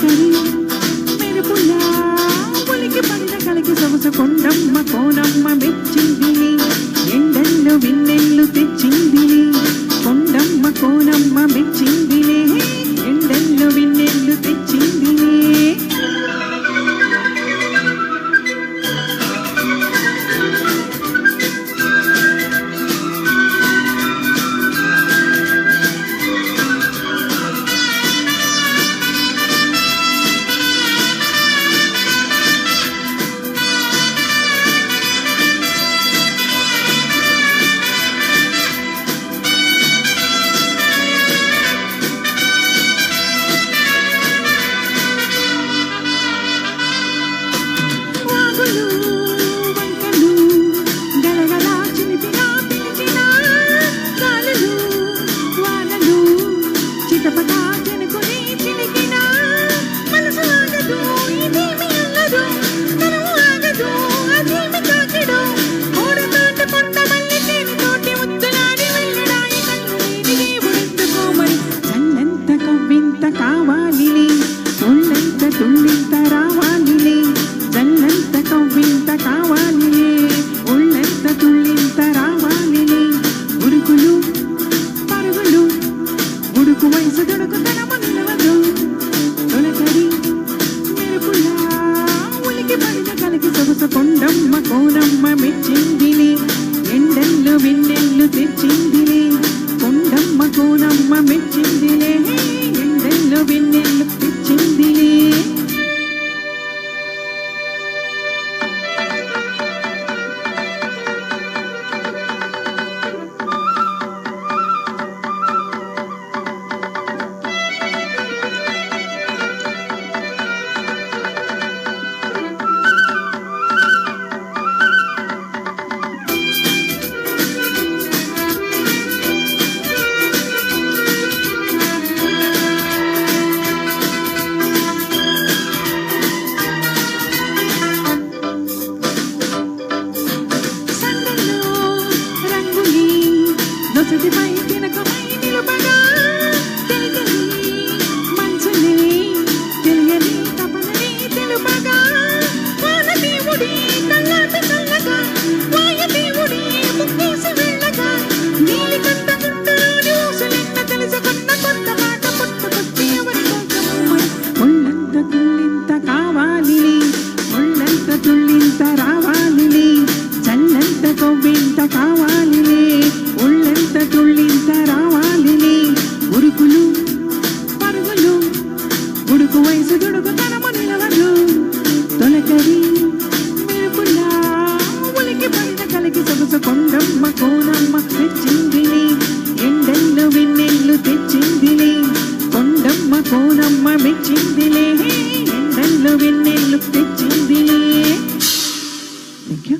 తొలకరి మెరుపులా ఉలికి పడిన కలికి సొగసు కొండమ్మ కోనమ్మ మెచ్చిందిలే ఎండల్లో వెన్నెల్లు తెచ్చిందిలే కొండమ్మ కోనమ్మ మెచ్చిందిలే ఎండల్లో వెన్నెల్లు తెచ్చిందిలే కొండమ్మ కోనమ్మ మెచ్చిందిలే ఎండల్లో వెన్నెల్లు తెచ్చిందిలే కొండమ్మ కోనమ్మ మెచ్చిందిలే ఎండల్లో వెన్నెల్లు తెచ్చిందిలే నొసటిపై తినకమై నిలుపగా తెలియని మనసుని తెలియని తపనని తెలుపగా వానదేవుడి కళ్ళాట చల్లగా వాయుదేవుడి ముక్కేసి వెళ్ళగా నీలి కంట గుండెలోని ఊసులెన్న తెలుసుకున్న కొత్త మాట పుట్టుకొచ్చి ఎవరి కోసమో ఒళ్ళంత తుళ్ళింత కావాలిలే ఒళ్ళంత తుళ్ళింత రావాలిలే చల్లంత కొవ్వింత కావాలిలే ఒళ్ళంత తుళ్ళింత రావాలిలే ఉరుకులు పరుగులు ఉడుకు వయసు దుడుకుతనము నిలవదు తొలకరి మెరుపులా ఉలికి పడిన కలికి సొగసు కొండమ్మ కోనమ్మ మెచ్చిందిలే ఎండల్లో వెన్నెల్లు తెచ్చిందిలే కొండమ్మ కోనమ్మ మెచ్చిందిలే ఎండల్లో వెన్నెల్లు తెచ్చిందిలే. Thank you.